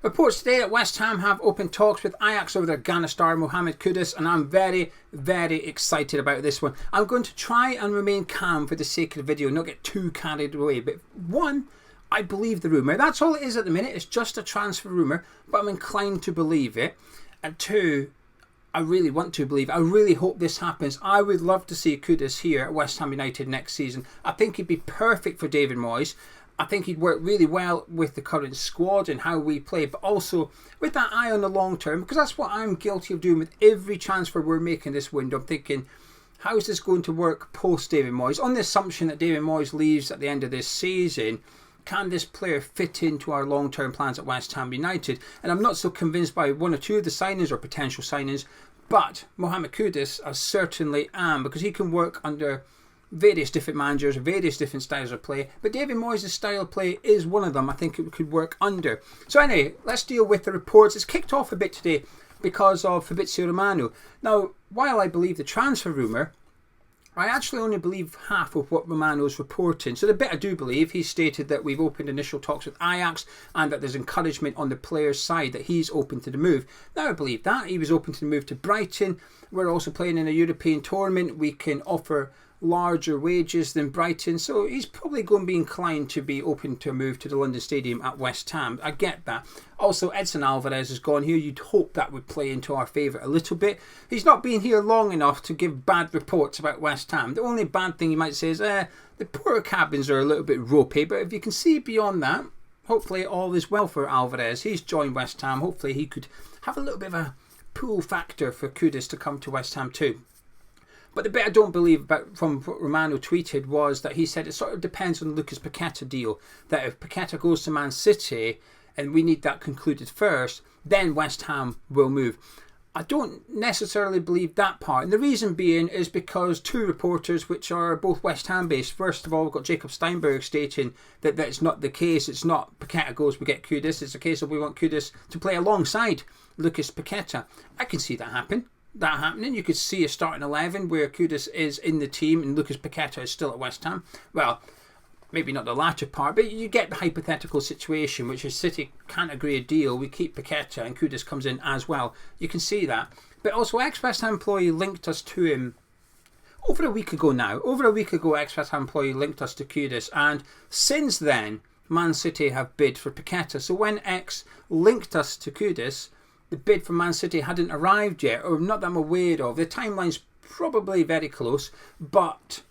Reports today that West Ham have opened talks with Ajax over their Ghana star Mohammed Kudus, and I'm very, very excited about this one. I'm going to try and remain calm for the sake of the video, not get too carried away. But one, I believe the rumour. That's all it is at the minute. It's just a transfer rumour, but I'm inclined to believe it. And two, I really want to believe it. I really hope this happens. I would love to see Kudus here at West Ham United next season. I think he'd be perfect for David Moyes. I think he'd work really well with the current squad and how we play, but also with that eye on the long term, because that's what I'm guilty of doing with every transfer we're making this window. I'm thinking, how is this going to work post David Moyes? On the assumption that David Moyes leaves at the end of this season, can this player fit into our long-term plans at West Ham United? And I'm not so convinced by one or two of the signings or potential signings, but Mohammed Kudus I certainly am, because he can work under various different managers, various different styles of play, but David Moyes' style of play is one of them I think it could work under. So anyway, let's deal with the reports. It's kicked off a bit today because of Fabrizio Romano. Now, while I believe the transfer rumour, I actually only believe half of what Romano's reporting. So the bit I do believe, he stated that we've opened initial talks with Ajax and that there's encouragement on the player's side that he's open to the move. Now I believe that. He was open to the move to Brighton. We're also playing in a European tournament. We can offer larger wages than Brighton, so he's probably going to be inclined to be open to a move to the London Stadium at West Ham. I get that. Also, Edson Alvarez has gone here. You'd hope that would play into our favour a little bit. He's not been here long enough to give bad reports about West Ham. The only bad thing you might say is the porter cabins are a little bit ropey, but if you can see beyond that, hopefully all is well for Alvarez. He's joined West Ham. Hopefully he could have a little bit of a pull factor for Kudus to come to West Ham too. But the bit I don't believe about from what Romano tweeted was that he said it sort of depends on the Lucas Paqueta deal. That if Paqueta goes to Man City and we need that concluded first, then West Ham will move. I don't necessarily believe that part. And the reason being is because two reporters which are both West Ham based. First of all, we've got Jacob Steinberg stating that that's not the case. It's not Paqueta goes, we get Kudus. It's a case of we want Kudus to play alongside Lucas Paqueta. I can see that happening. You could see a starting 11 where Kudus is in the team and Lucas Paqueta is still at West Ham. Well, maybe not the latter part, but you get the hypothetical situation, which is City can't agree a deal. We keep Paqueta and Kudus comes in as well. You can see that. But also, ex-West Ham employee linked us to him over a week ago now. Over a week ago, ex-West Ham employee linked us to Kudus, and since then, Man City have bid for Paqueta. So when X linked us to Kudus, the bid from Man City hadn't arrived yet, or not that I'm aware of. The timeline's probably very close, but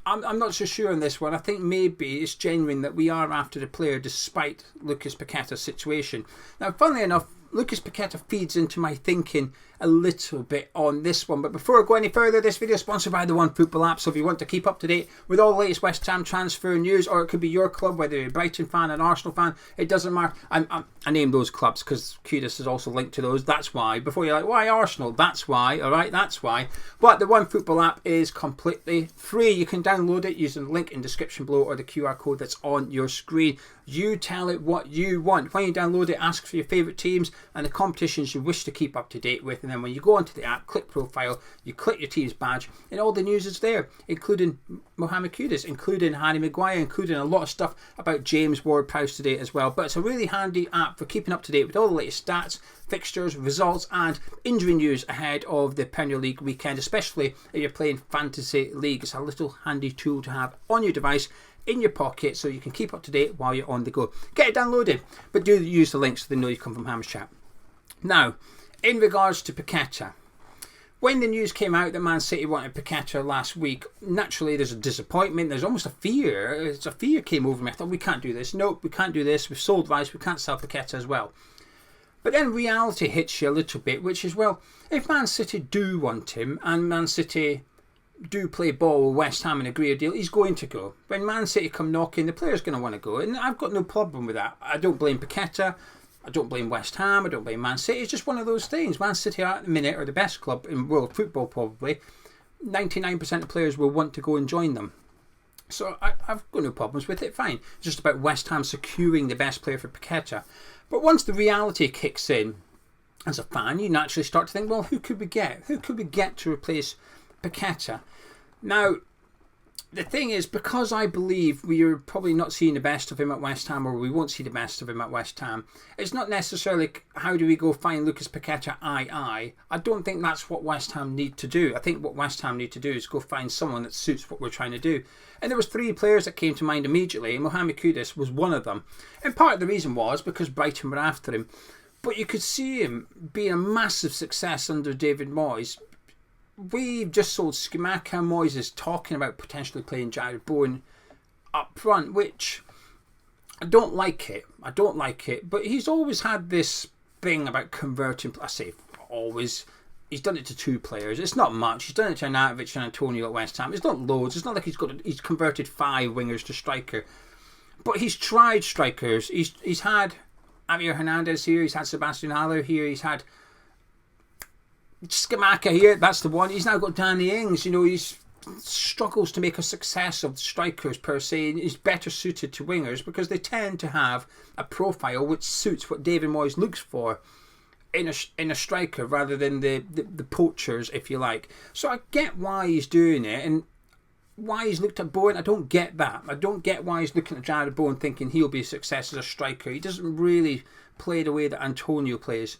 I'm not so sure on this one. I think maybe it's genuine that we are after the player despite Lucas Paqueta's situation. Now, funnily enough, Lucas Paqueta feeds into my thinking a little bit on this one. But before I go any further, this video is sponsored by the One Football app. So if you want to keep up to date with all the latest West Ham transfer news, or it could be your club, whether you're a Brighton fan, an Arsenal fan, it doesn't matter. I named those clubs because Kudus is also linked to those. That's why. Before you're like, why Arsenal? That's why. All right, that's why. But the One Football app is completely free. You can download it using the link in the description below or the QR code that's on your screen. You tell it what you want. When you download it, ask for your favourite teams and the competitions you wish to keep up to date with. And then when you go onto the app, click profile, you click your team's badge, and all the news is there, including Mohammed Kudus, including Harry Maguire, including a lot of stuff about James Ward-Prowse today as well. But it's a really handy app for keeping up to date with all the latest stats, fixtures, results, and injury news ahead of the Premier League weekend, especially if you're playing Fantasy League. It's a little handy tool to have on your device, in your pocket, so you can keep up to date while you're on the go. Get it downloaded, but do use the links so they know you come from Ham's Chat. Now, in regards to Paqueta, when the news came out that Man City wanted Paqueta last week, naturally there's a disappointment, there's almost a fear. It's a fear came over me. I thought, we can't do this. Nope, we can't do this. We've sold Rice, we can't sell Paqueta as well. But then reality hits you a little bit, which is, well, if Man City do want him and Man City do play ball with West Ham and agree a deal, he's going to go. When Man City come knocking, the player's going to want to go, and I've got no problem with that. I don't blame Paqueta, I don't blame West Ham, I don't blame Man City. It's just one of those things. Man City at the minute are the best club in world football probably. 99% of players will want to go and join them. So I've got no problems with it, fine. It's just about West Ham securing the best player for Paqueta. But once the reality kicks in, as a fan, you naturally start to think, well, who could we get? Who could we get to replace Paqueta? Now, the thing is, because I believe we are probably not seeing the best of him at West Ham, or we won't see the best of him at West Ham, it's not necessarily how do we go find Lucas Paqueta I don't think that's what West Ham need to do. I think what West Ham need to do is go find someone that suits what we're trying to do. And there was 3 players that came to mind immediately, and Mohammed Kudus was one of them. And part of the reason was because Brighton were after him. But you could see him being a massive success under David Moyes. We've just sold Scamacca. Moyes is talking about potentially playing Jared Bowen up front, which I don't like it. I don't like it. But he's always had this thing about converting. I say always. He's done it to 2 players. It's not much. He's done it to Arnautovic and Antonio at West Ham. It's not loads. It's not like he's converted 5 wingers to striker. But he's tried strikers. He's had Javier Hernandez here. He's had Sebastian Haller here. He's had Scamacca here, that's the one. He's now got Danny Ings. He struggles to make a success of strikers per se. He's better suited to wingers because they tend to have a profile which suits what David Moyes looks for in a striker rather than the poachers, if you like. So I get why he's doing it and why he's looked at Bowen. I don't get that. I don't get why he's looking at Jared Bowen thinking he'll be a success as a striker. He doesn't really play the way that Antonio plays.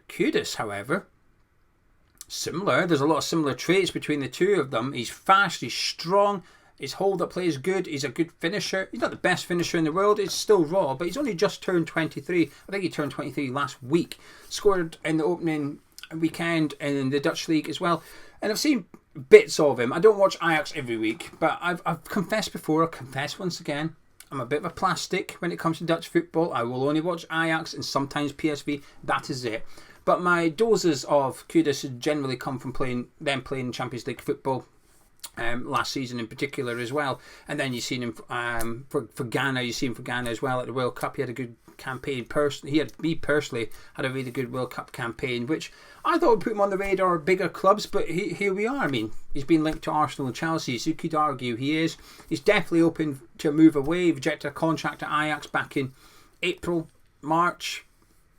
Kudus, however, similar. There's a lot of similar traits between the 2 of them. He's fast, he's strong, his hold-up play is good, he's a good finisher. He's not the best finisher in the world, he's still raw, but he's only just turned 23. I think he turned 23 last week. Scored in the opening weekend in the Dutch league as well. And I've seen bits of him. I don't watch Ajax every week, but I've confessed before, I'll confess once again. I'm a bit of a plastic when it comes to Dutch football. I will only watch Ajax and sometimes PSV. That is it. But my doses of Kudus generally come from playing Champions League football last season in particular as well. And then you've seen him for Ghana. You've seen him for Ghana as well at the World Cup. He had a good campaign. Me personally had a really good World Cup campaign, which I thought would put him on the radar of bigger clubs. But here we are. I mean, he's been linked to Arsenal and Chelsea, so you could argue he is. He's definitely open to move away. He rejected a contract at Ajax back in April, March.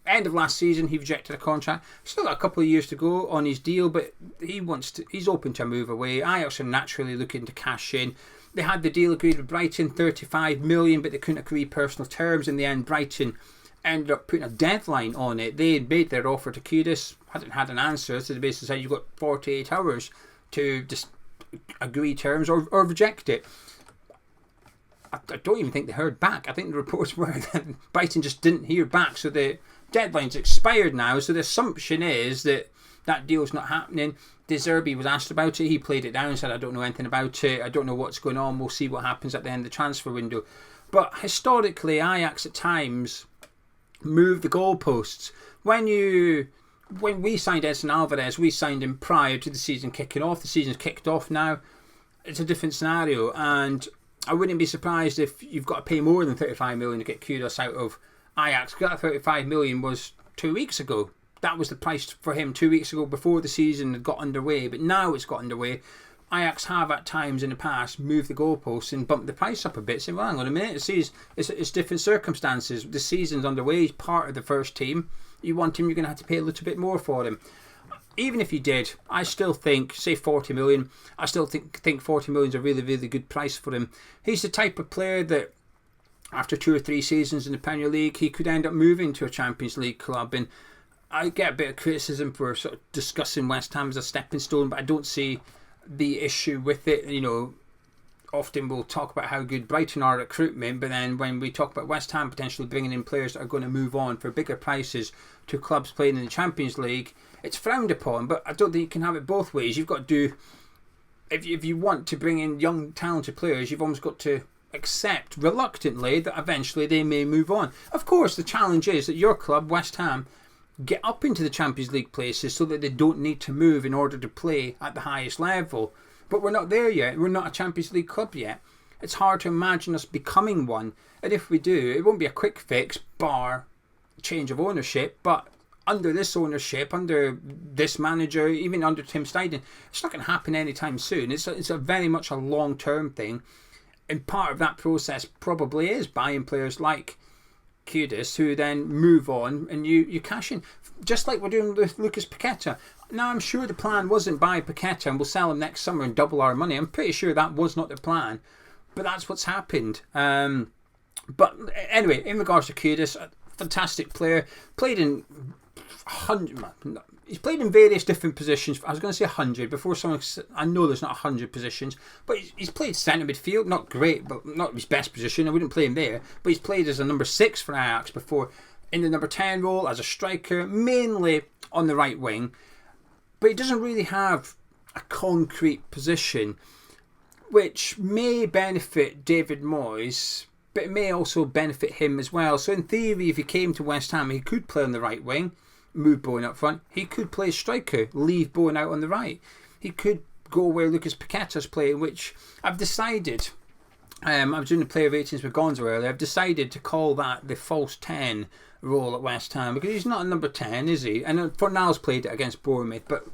End of last season, he rejected a contract. Still got a couple of years to go on his deal, but he's open to move away. Ajax are naturally looking to cash in. They had the deal agreed with Brighton, 35 million, but they couldn't agree personal terms. In the end, Brighton ended up putting a deadline on it. They had made their offer to Kudus, hadn't had an answer, so they basically said you've got 48 hours to just agree terms or reject it. I don't even think they heard back. I think the reports were that Brighton just didn't hear back, so the deadline's expired now. So the assumption is that deal's not happening. De Zerbi was asked about it. He played it down and said, I don't know anything about it. I don't know what's going on. We'll see what happens at the end of the transfer window. But historically, Ajax at times move the goalposts. When we signed Edson Alvarez, we signed him prior to the season kicking off. The season's kicked off now. It's a different scenario, and I wouldn't be surprised if you've got to pay more than 35 million to get Kudus out of Ajax. That 35 million was 2 weeks ago. That was the price for him 2 weeks ago before the season had got underway. But now it's got underway. Ajax have at times in the past moved the goalposts and bumped the price up a bit. Saying, well, hang on a minute, it's different circumstances. The season's underway. He's part of the first team. You want him, you're going to have to pay a little bit more for him. Even if you did, I still think, say 40 million, I still think 40 million is a really, really good price for him. He's the type of player that after 2 or 3 seasons in the Premier League, he could end up moving to a Champions League club. And I get a bit of criticism for sort of discussing West Ham as a stepping stone, but I don't see the issue with it. Often we'll talk about how good Brighton are at recruitment, but then when we talk about West Ham potentially bringing in players that are going to move on for bigger prices to clubs playing in the Champions League, it's frowned upon. But I don't think you can have it both ways. You've got to do, if you want to bring in young talented players, you've almost got to accept reluctantly that eventually they may move on. Of course, the challenge is that your club, West Ham, get up into the Champions League places so that they don't need to move in order to play at the highest level. But we're not there yet. We're not a Champions League club yet. It's hard to imagine us becoming one. And if we do, it won't be a quick fix, bar change of ownership. But under this ownership, under this manager, even under Tim Steidten, it's not going to happen anytime soon. It's a very much a long-term thing. And part of that process probably is buying players like Kudus, who then move on and you cash in. Just like we're doing with Lucas Paqueta. Now, I'm sure the plan wasn't buy Paqueta and we'll sell him next summer and double our money. I'm pretty sure that was not the plan. But that's what's happened. But anyway, in regards to Kudus, a fantastic player. Played in he's played in various different positions. I was going to say 100 before someone. I know there's not 100 positions, but he's played centre midfield. Not great, but not his best position. I wouldn't play him there. But he's played as a number 6 for Ajax before, in the number 10 role as a striker, mainly on the right wing. But he doesn't really have a concrete position, which may benefit David Moyes, but it may also benefit him as well. So in theory, if he came to West Ham, he could play on the right wing, move Bowen up front. He could play striker, leave Bowen out on the right. He could go where Lucas Paqueta's playing, which I've decided, I was doing the player ratings with Gonzo earlier, I've decided to call that the false 10 role at West Ham, because he's not a number 10, is he? And Fornals played it against Bournemouth, but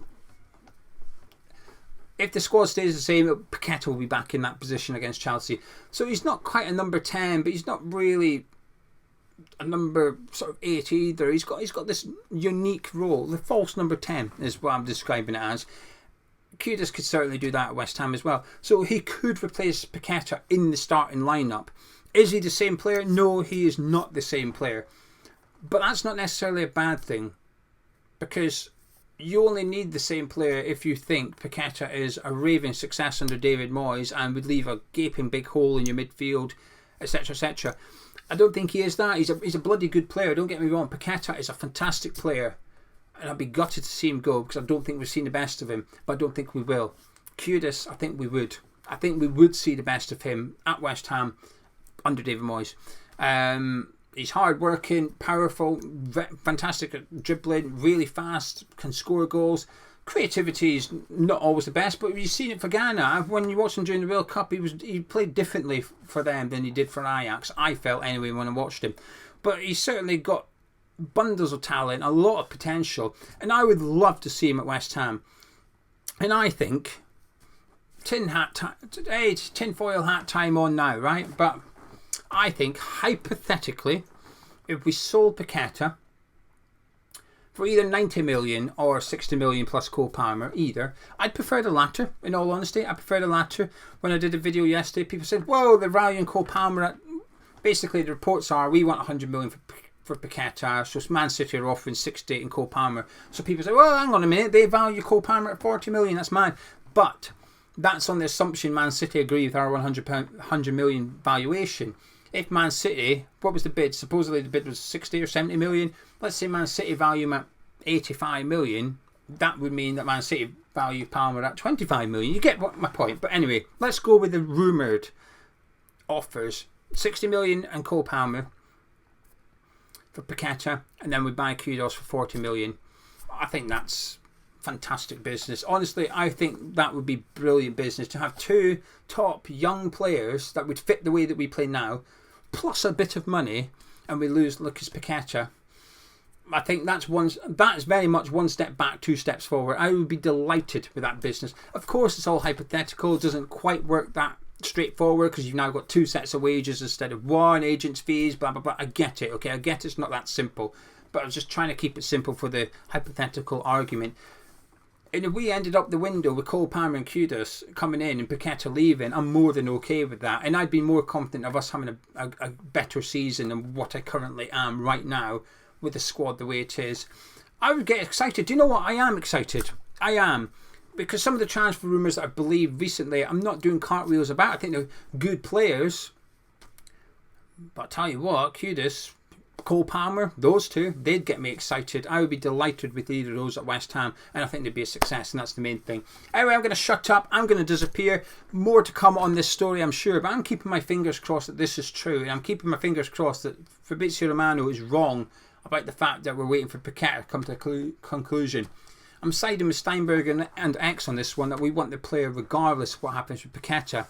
if the squad stays the same, Paqueta will be back in that position against Chelsea. So he's not quite a number 10, but he's not really a number sort of 8 either. He's got this unique role. The false number 10 is what I'm describing it as. Kudus could certainly do that at West Ham as well. So he could replace Paqueta in the starting lineup. Is he the same player? No, he is not the same player. But that's not necessarily a bad thing, because you only need the same player if you think Paqueta is a raving success under David Moyes and would leave a gaping big hole in your midfield, etc, etc. I don't think he is that. He's a bloody good player, don't get me wrong. Paqueta is a fantastic player, and I'd be gutted to see him go, because I don't think we've seen the best of him, but I don't think we will. Kudus, I think we would. I think we would see the best of him at West Ham under David Moyes. He's hard working, powerful, fantastic at dribbling, really fast, can score goals. Creativity is not always the best, but you've seen it for Ghana. When you watched him during the World Cup, he played differently for them than he did for Ajax. I felt anyway when I watched him. But he's certainly got bundles of talent, a lot of potential, and I would love to see him at West Ham. And I think tinfoil hat time on now, right? But I think, hypothetically, if we sold Paqueta for either 90 million or 60 million plus Cole Palmer, either, I'd prefer the latter, in all honesty. I prefer the latter. When I did a video yesterday, people said, whoa, they're valuing Cole Palmer at... Basically, the reports are, we want 100 million for Paqueta, so Man City are offering 60 in Cole Palmer. So people say, well, hang on a minute, they value Cole Palmer at 40 million, that's mad. But that's on the assumption Man City agree with our 100 million valuation. If Man City, what was the bid? Supposedly the bid was 60 or 70 million. Let's say Man City value him at 85 million. That would mean that Man City value Palmer at 25 million. You get my point. But anyway, let's go with the rumoured offers. 60 million and Cole Palmer for Paqueta, and then we buy Kudus for 40 million. I think that's fantastic business. Honestly, I think that would be brilliant business to have two top young players that would fit the way that we play now, plus a bit of money, and we lose Lucas Paqueta. I think that's very much one step back, 2 steps forward. I would be delighted with that business. Of course, it's all hypothetical. It doesn't quite work that straightforward, because you've now got 2 sets of wages instead of 1, agents' fees, blah, blah, blah. I get it, okay? I get it's not that simple. But I was just trying to keep it simple for the hypothetical argument. And if we ended up the window with Cole Palmer and Kudus coming in and Paqueta leaving, I'm more than okay with that. And I'd be more confident of us having a better season than what I currently am right now with the squad the way it is. I would get excited. Do you know what? I am excited. I am. Because some of the transfer rumours that I believe recently, I'm not doing cartwheels about. I think they're good players. But I'll tell you what, Kudus, Cole Palmer, those two, they'd get me excited. I would be delighted with either of those at West Ham, and I think they'd be a success, and that's the main thing. Anyway, I'm going to shut up. I'm going to disappear. More to come on this story, I'm sure, but I'm keeping my fingers crossed that this is true, and I'm keeping my fingers crossed that Fabrizio Romano is wrong about the fact that we're waiting for Paqueta to come to a conclusion. I'm siding with Steinberg and X on this one, that we want the player regardless of what happens with Paqueta.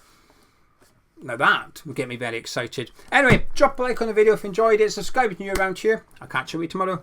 Now that would get me very excited. Anyway, drop a like on the video if you enjoyed it. Subscribe if you're new around here. I'll catch you tomorrow.